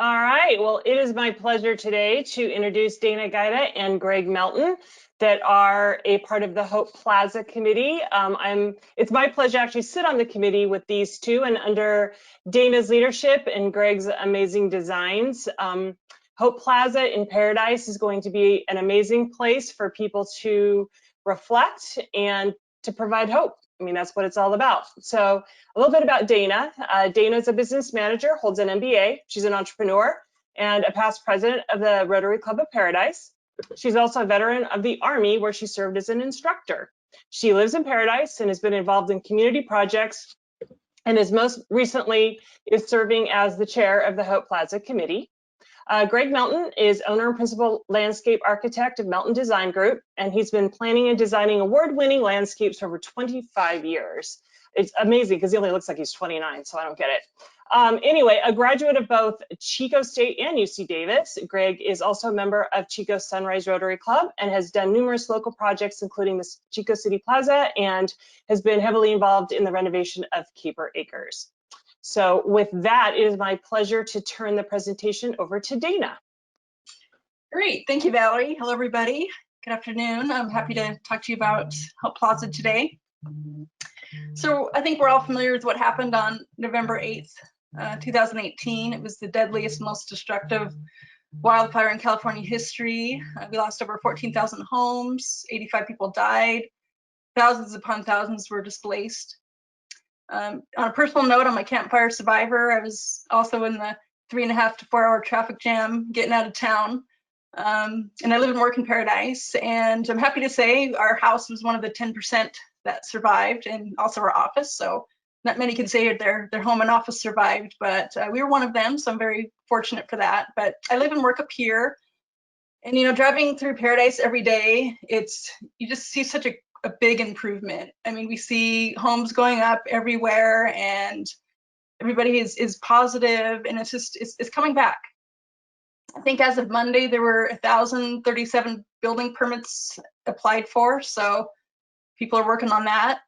All right, well, it is my pleasure today to introduce Dana Gaida and Greg Melton that are a part of the Hope Plaza committee. It's my pleasure to actually sit on the committee with these two, and under Dana's leadership and Greg's amazing designs, Hope Plaza in Paradise is going to be an amazing place for people to reflect and to provide hope. I mean, that's what it's all about. So a little bit about Dana. Dana is a business manager, holds an MBA. She's an entrepreneur and a past president of the Rotary Club of Paradise. She's also a veteran of the Army, where she served as an instructor. She lives in Paradise and has been involved in community projects, and is most recently serving as the chair of the Hope Plaza Committee. Greg Melton is owner and principal landscape architect of Melton Design Group, and he's been planning and designing award-winning landscapes for over 25 years. It's amazing because he only looks like he's 29, so I don't get it. Anyway, a graduate of both Chico State and UC Davis, Greg is also a member of Chico Sunrise Rotary Club and has done numerous local projects, including the Chico City Plaza, and has been heavily involved in the renovation of Caper Acres. So with that, it is my pleasure to turn the presentation over to Dana. Great, thank you, Valerie. Hello, everybody. Good afternoon. I'm happy to talk to you about Hope Plaza today. So I think we're all familiar with what happened on November 8th, 2018. It was the deadliest, most destructive wildfire in California history. We lost over 14,000 homes, 85 people died, thousands upon thousands were displaced. On a personal note, I'm a campfire survivor. I was also in the 3.5 to 4 hour traffic jam getting out of town. And I live and work in Paradise. And I'm happy to say our house was one of the 10% that survived, and also our office. So not many can say their home and office survived, but we were one of them. So I'm very fortunate for that. But I live and work up here. And, you know, driving through Paradise every day, you just see such a big improvement. I mean, we see homes going up everywhere, and everybody is positive, and it's coming back. I think as of Monday, there were 1,037 building permits applied for, so people are working on that.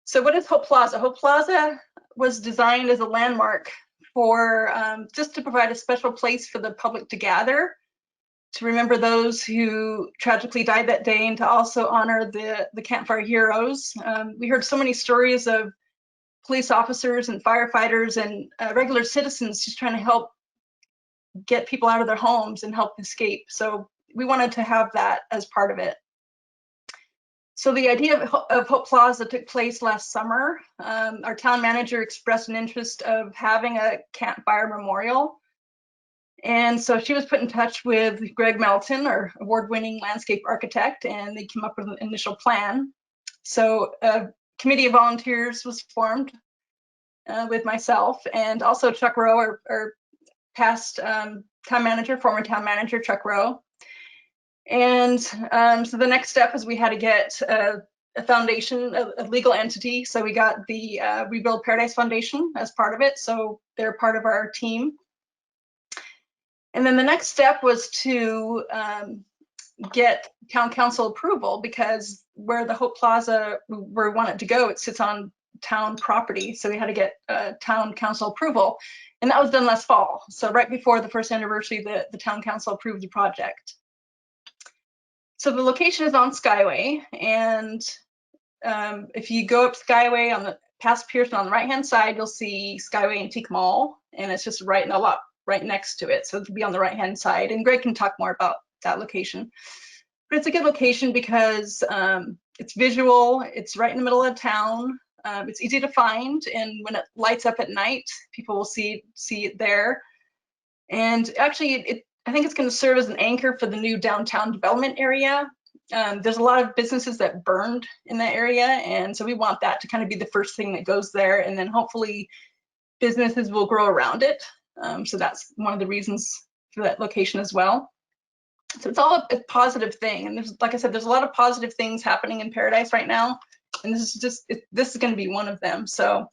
So what is Hope Plaza? Hope Plaza was designed as a landmark for just to provide a special place for the public to gather, to remember those who tragically died that day, and to also honor the campfire heroes. We heard so many stories of police officers and firefighters and regular citizens just trying to help get people out of their homes and help escape. So we wanted to have that as part of it. So the idea of Hope Plaza took place last summer. Our town manager expressed an interest of having a campfire memorial. And so she was put in touch with Greg Melton, our award-winning landscape architect, and they came up with an initial plan. So a committee of volunteers was formed with myself, and also Chuck Rowe, our past town manager, former town manager, Chuck Rowe. And so the next step is we had to get a foundation, a legal entity. So we got the Rebuild Paradise Foundation as part of it. So they're part of our team. And then the next step was to get town council approval, because where the Hope Plaza, where we want it to go, it sits on town property. So we had to get town council approval. And that was done last fall. So right before the first anniversary, the town council approved the project. So the location is on Skyway. And if you go up Skyway on the past Pearson on the right-hand side, you'll see Skyway Antique Mall. And it's just right in the lot, right next to it. So it'll be on the right-hand side. And Greg can talk more about that location. But it's a good location because it's visual, it's right in the middle of town, it's easy to find, and when it lights up at night, people will see it there. And actually, I think it's going to serve as an anchor for the new downtown development area. There's a lot of businesses that burned in that area, and so we want that to kind of be the first thing that goes there, and then hopefully businesses will grow around it. So that's one of the reasons for that location as well. So it's all a positive thing, and there's, like I said, there's a lot of positive things happening in Paradise right now, and this is going to be one of them. So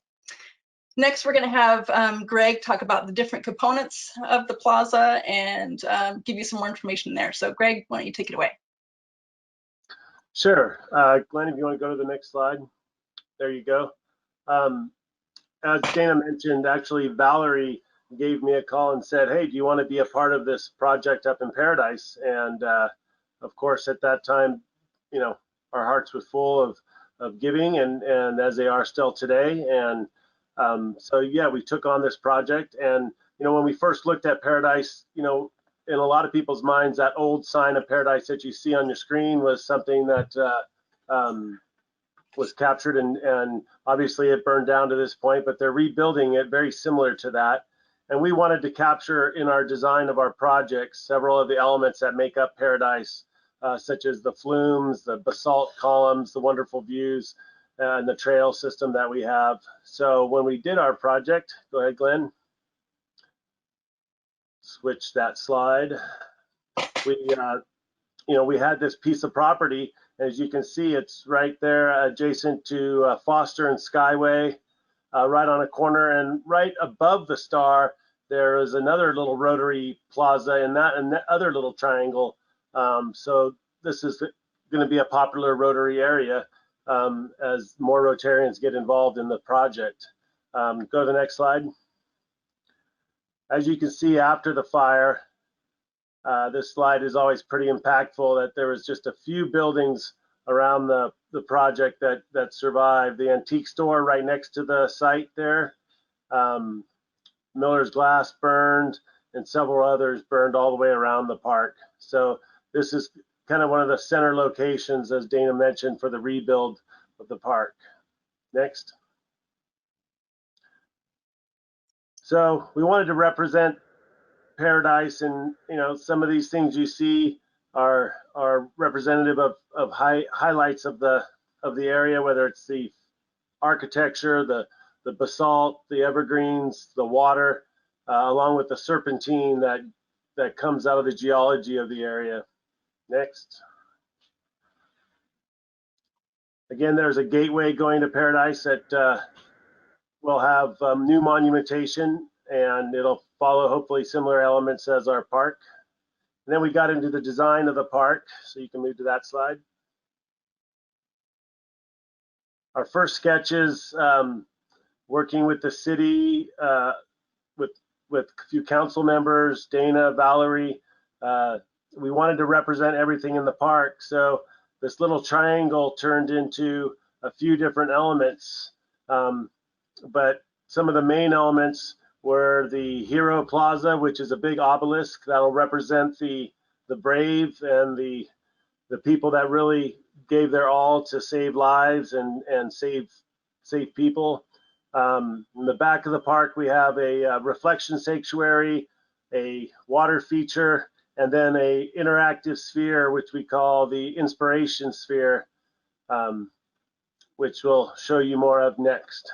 next, we're going to have Greg talk about the different components of the plaza and give you some more information there. So Greg, why don't you take it away? Sure. Glenn, if you want to go to the next slide. There you go. As Dana mentioned, actually Valerie gave me a call and said, hey, do you want to be a part of this project up in Paradise? And of course, at that time, you know, our hearts were full of giving, and as they are still today. And so yeah, we took on this project. And you know, when we first looked at Paradise, you know, in a lot of people's minds, that old sign of Paradise that you see on your screen was something that was captured, and obviously it burned down to this point, but they're rebuilding it very similar to that. And we wanted to capture in our design of our projects several of the elements that make up Paradise, such as the flumes, the basalt columns, the wonderful views, and the trail system that we have. So when we did our project, go ahead, Glenn. Switch that slide. We, you know, we had this piece of property. As you can see, it's right there adjacent to Foster and Skyway, right on a corner, and right above the star, there is another little Rotary Plaza and that other little triangle. So this is going to be a popular Rotary area as more Rotarians get involved in the project. Go to the next slide. As you can see, after the fire, this slide is always pretty impactful, that there was just a few buildings around the project that survived. The antique store right next to the site there, Miller's Glass burned, and several others burned all the way around the park. So this is kind of one of the center locations, as Dana mentioned, for the rebuild of the park. Next. So we wanted to represent Paradise, and you know, some of these things you see are representative of highlights of the area, whether it's the architecture, the basalt, the evergreens, the water, along with the serpentine that comes out of the geology of the area. Next. Again, there's a gateway going to Paradise that will have new monumentation, and it'll follow hopefully similar elements as our park. And then we got into the design of the park, so you can move to that slide. Our first sketches, working with the city, with a few council members, Dana, Valerie, we wanted to represent everything in the park. So this little triangle turned into a few different elements, but some of the main elements were the Hero Plaza, which is a big obelisk that'll represent the brave and the people that really gave their all to save lives and save people. In the back of the park, we have a reflection sanctuary, a water feature, and then a interactive sphere, which we call the inspiration sphere, which we'll show you more of next.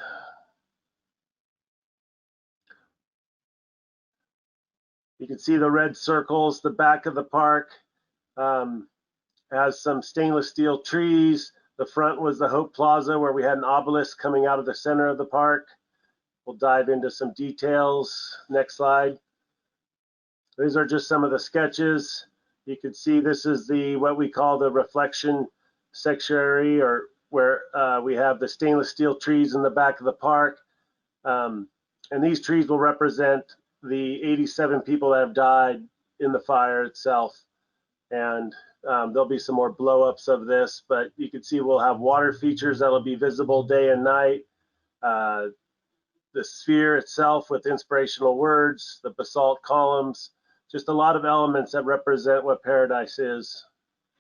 You can see the red circles. The back of the park has some stainless steel trees. The front was the Hope Plaza, where we had an obelisk coming out of the center of the park. We'll dive into some details. Next slide. These are just some of the sketches. You can see this is what we call the reflection sanctuary, or where we have the stainless steel trees in the back of the park. And these trees will represent the 87 people that have died in the fire itself. And there'll be some more blow-ups of this, but you can see we'll have water features that'll be visible day and night. The sphere itself with inspirational words, the basalt columns, just a lot of elements that represent what Paradise is.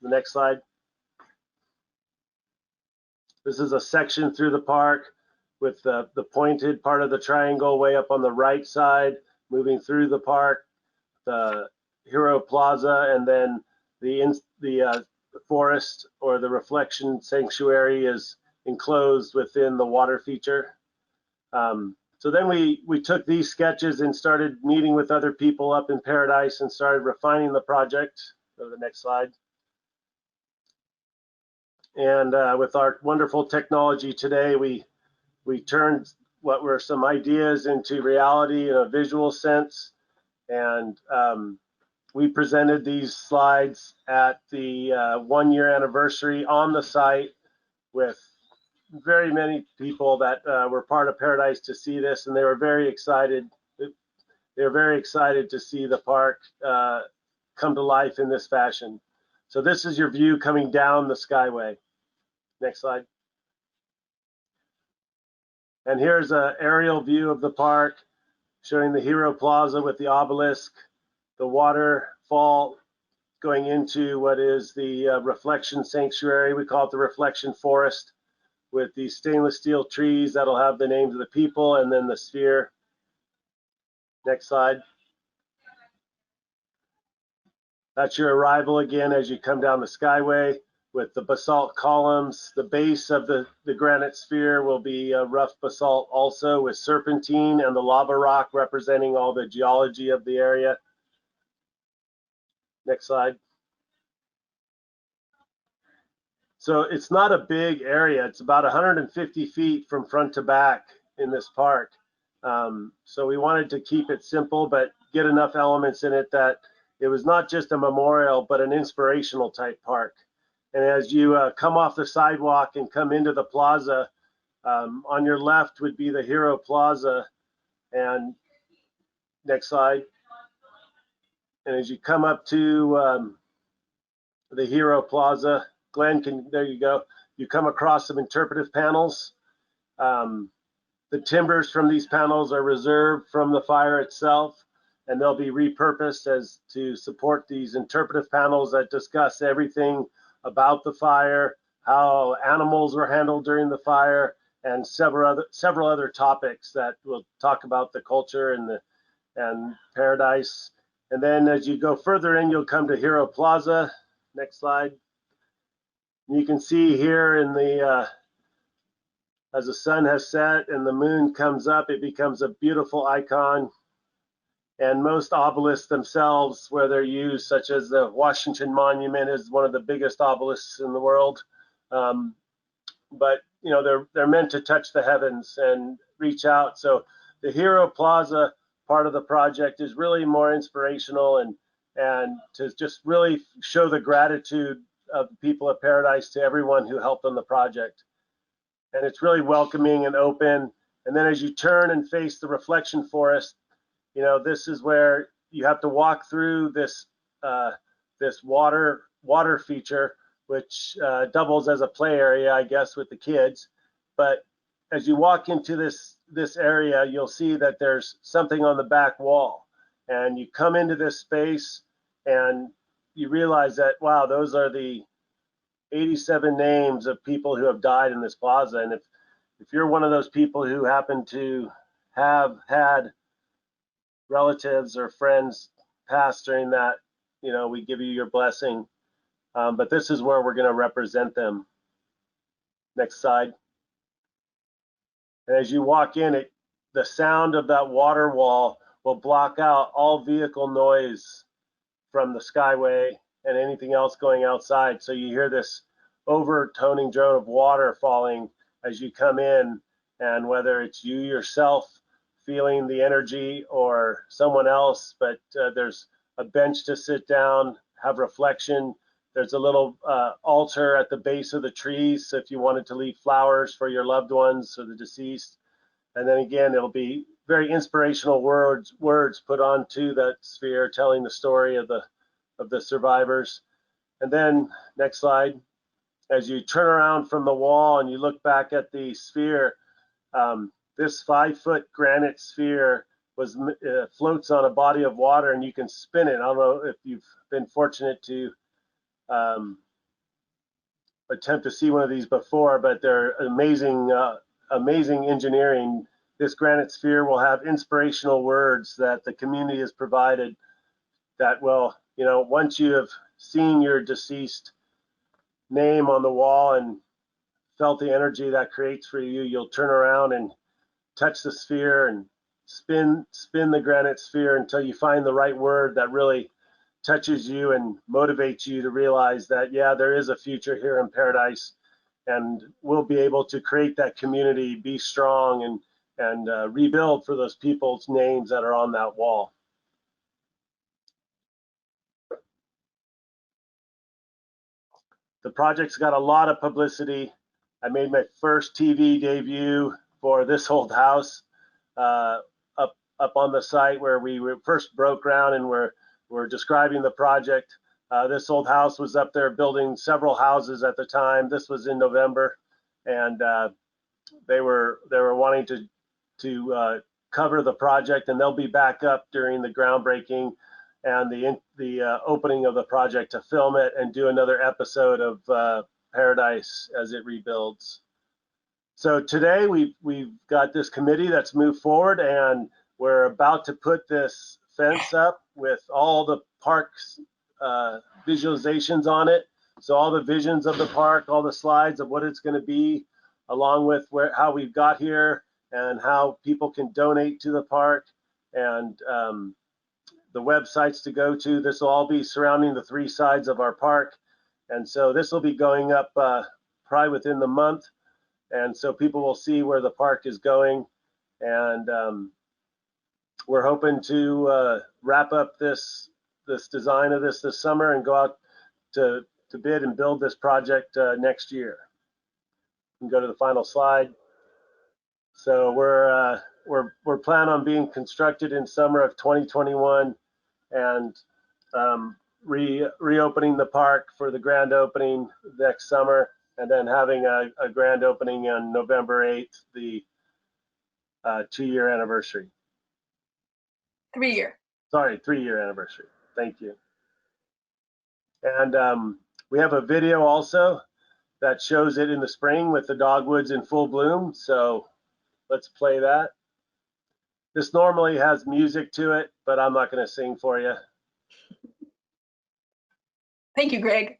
The next slide. This is a section through the park with the pointed part of the triangle way up on the right side, moving through the park, the Hero Plaza, and then the forest or the reflection sanctuary is enclosed within the water feature. So then we took these sketches and started meeting with other people up in Paradise and started refining the project. Go to the next slide. And with our wonderful technology today, we turned what were some ideas into reality in a visual sense. And we presented these slides at the 1-year anniversary on the site with very many people that were part of Paradise to see this, and they were very excited. they're very excited to see the park come to life in this fashion. So this is your view coming down the Skyway. Next slide. And here's an aerial view of the park showing the Hero Plaza with the obelisk, the waterfall going into what is the reflection sanctuary. We call it the reflection forest, with the stainless steel trees that'll have the names of the people, and then the sphere. Next slide. That's your arrival again as you come down the Skyway with the basalt columns. The base of the granite sphere will be rough basalt also, with serpentine and the lava rock representing all the geology of the area. Next slide. So it's not a big area. It's about 150 feet from front to back in this park. So we wanted to keep it simple, but get enough elements in it that it was not just a memorial, but an inspirational type park. And as you come off the sidewalk and come into the plaza, on your left would be the Hero Plaza. And next slide. And as you come up to the Hero Plaza, Glenn, there you go. You come across some interpretive panels. The timbers from these panels are reserved from the fire itself, and they'll be repurposed as to support these interpretive panels that discuss everything about the fire, how animals were handled during the fire, and several other topics that will talk about the culture and Paradise. And then as you go further in, you'll come to Hero Plaza. Next slide. You can see here in the as the sun has set and the moon comes up, it becomes a beautiful icon. And most obelisks themselves, where they're used, such as the Washington Monument, is one of the biggest obelisks in the world. But you know, they're meant to touch the heavens and reach out. So the Hero Plaza part of the project is really more inspirational and to just really show the gratitude of the people of Paradise to everyone who helped on the project. And it's really welcoming and open. And then as you turn and face the reflection forest, you know, this is where you have to walk through this this water feature, which doubles as a play area, I guess, with the kids. But as you walk into this area, you'll see that there's something on the back wall, and you come into this space and you realize that, wow, those are the 87 names of people who have died in this plaza. And if you're one of those people who happen to have had relatives or friends pass during that, you know, we give you your blessing. But this is where we're going to represent them. Next slide. And as you walk in, the sound of that water wall will block out all vehicle noise from the Skyway and anything else going outside. So you hear this overtoning drone of water falling as you come in, and whether it's you yourself feeling the energy or someone else, but there's a bench to sit down, have reflection. There's a little altar at the base of the trees, so if you wanted to leave flowers for your loved ones or the deceased. And then again, it'll be very inspirational words put onto that sphere, telling the story of the survivors. And then next slide. As you turn around from the wall and you look back at the sphere, this 5-foot granite sphere floats on a body of water, and you can spin it. I don't know if you've been fortunate to attempt to see one of these before, but they're amazing, amazing engineering. This granite sphere will have inspirational words that the community has provided that will, you know, once you have seen your deceased name on the wall and felt the energy that creates for you, you'll turn around and touch the sphere and spin the granite sphere until you find the right word that really touches you and motivates you to realize that, yeah, there is a future here in Paradise, and we'll be able to create that community, be strong, and rebuild for those people's names that are on that wall. The project's got a lot of publicity. I made my first TV debut for this old house up up on the site where we first broke ground and we're describing the project. This old house was up there building several houses at the time. This was in November, and they were wanting to cover the project, and they'll be back up during the groundbreaking and the opening of the project to film it and do another episode of Paradise as it rebuilds. So today we've got this committee that's moved forward, and we're about to put this fence up with all the park's visualizations on it. So all the visions of the park, all the slides of what it's going to be, along with how we've got here and how people can donate to the park, and the websites to go to. This will all be surrounding the 3 sides of our park. And so this will be going up probably within the month. And so people will see where the park is going. And we're hoping to wrap up this design of this summer and go out to bid and build this project next year. You can go to the final slide. So we're planning on being constructed in summer of 2021, and reopening the park for the grand opening next summer, and then having a grand opening on November 8th, the 2-year anniversary. 3-year. Sorry, 3-year anniversary. Thank you. And we have a video also that shows it in the spring with the dogwoods in full bloom. So let's play that. This normally has music to it, but I'm not going to sing for you. Thank you, Greg.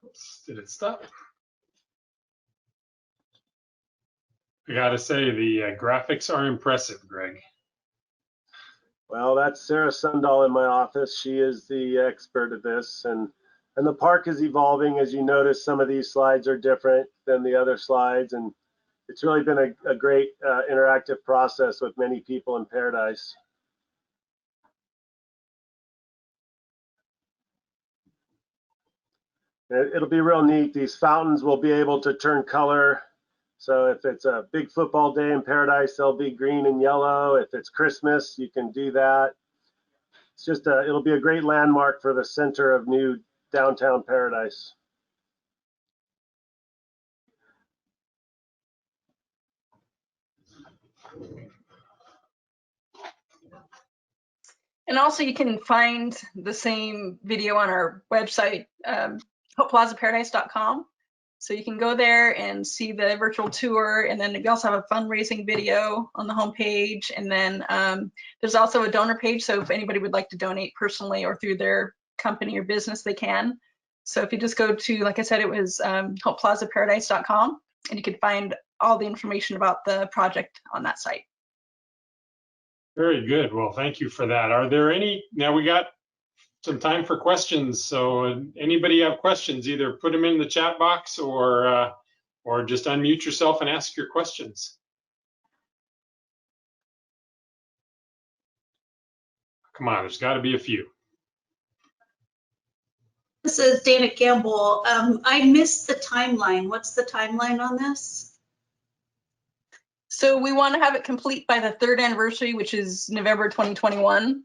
Oops, did it stop? I gotta say, the graphics are impressive, Greg. Well, that's Sarah Sundahl in my office. She is the expert at this, and the park is evolving. As you notice, some of these slides are different than the other slides, and it's really been a great interactive process with many people in Paradise. It'll be real neat. These fountains will be able to turn color. So if it's a big football day in Paradise, they'll be green and yellow. If it's Christmas, you can do that. It's just it'll be a great landmark for the center of new downtown Paradise. And also you can find the same video on our website, hopeplazaparadise.com. So you can go there and see the virtual tour, and then we also have a fundraising video on the homepage, and then there's also a donor page, so if anybody would like to donate personally or through their company or business, they can. So if you just go to, like I said, it was hopeplazaparadise.com, and you can find all the information about the project on that site. Very good. Well, thank you for that. Are there any, now we got some time for questions. So anybody have questions, either put them in the chat box or just unmute yourself and ask your questions. Come on, there's got to be a few. This is Dana Campbell. I missed the timeline. What's the timeline on this? So we want to have it complete by the 3rd anniversary, which is November 2021.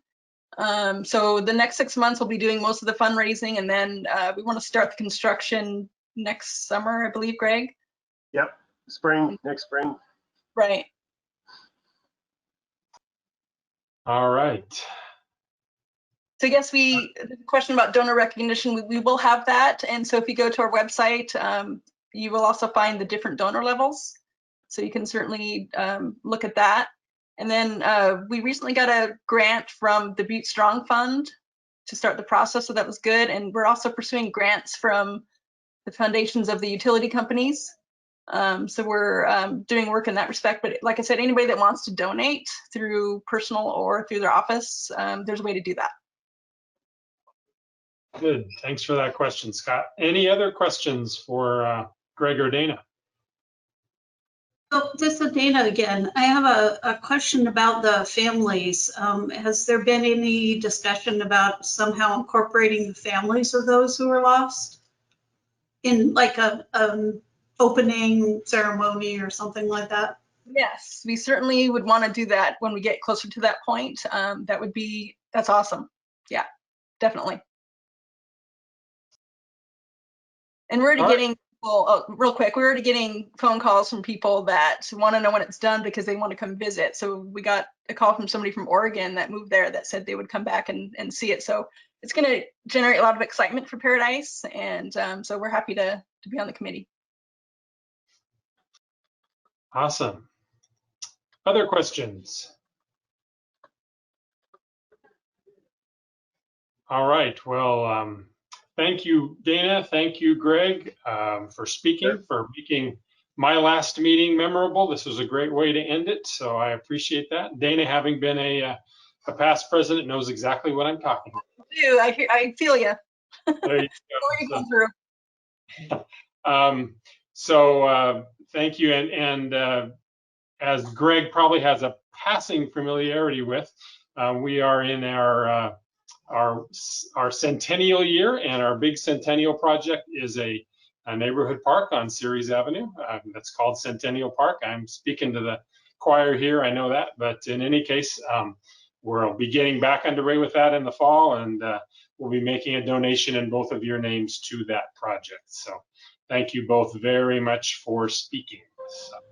So the next 6 months we'll be doing most of the fundraising, and then we want to start the construction next summer, I believe, Greg? Yep, spring, next spring. Right. All right. So I guess the question about donor recognition, we will have that. And so if you go to our website, you will also find the different donor levels. So you can certainly look at that. And then we recently got a grant from the Butte Strong Fund to start the process, so that was good. And we're also pursuing grants from the foundations of the utility companies. So we're doing work in that respect. But like I said, anybody that wants to donate through personal or through their office, there's a way to do that. Good. Thanks for that question, Scott. Any other questions for Greg or Dana? So this is Dana again. I have a question about the families. Has there been any discussion about somehow incorporating the families of those who were lost in like a opening ceremony or something like that? Yes, we certainly would want to do that when we get closer to that point. That's awesome. Yeah, definitely. And we're already getting, well, real quick, we're already getting phone calls from people that want to know when it's done because they want to come visit. So we got a call from somebody from Oregon that moved there that said they would come back and see it. So it's going to generate a lot of excitement for Paradise. And so we're happy to be on the committee. Awesome. Other questions? All right. Well, thank you, Dana. Thank you, Greg, for speaking, for making my last meeting memorable. This was a great way to end it, so I appreciate that. Dana, having been a past president, knows exactly what I'm talking about. I feel you. There you go. So thank you. And as Greg probably has a passing familiarity with, we are in our centennial year, and our big centennial project is a neighborhood park on Ceres Avenue. That's called Centennial Park. I'm speaking to the choir here, I know that, but in any case, we'll be getting back underway with that in the fall, and we'll be making a donation in both of your names to that project. So thank you both very much for speaking.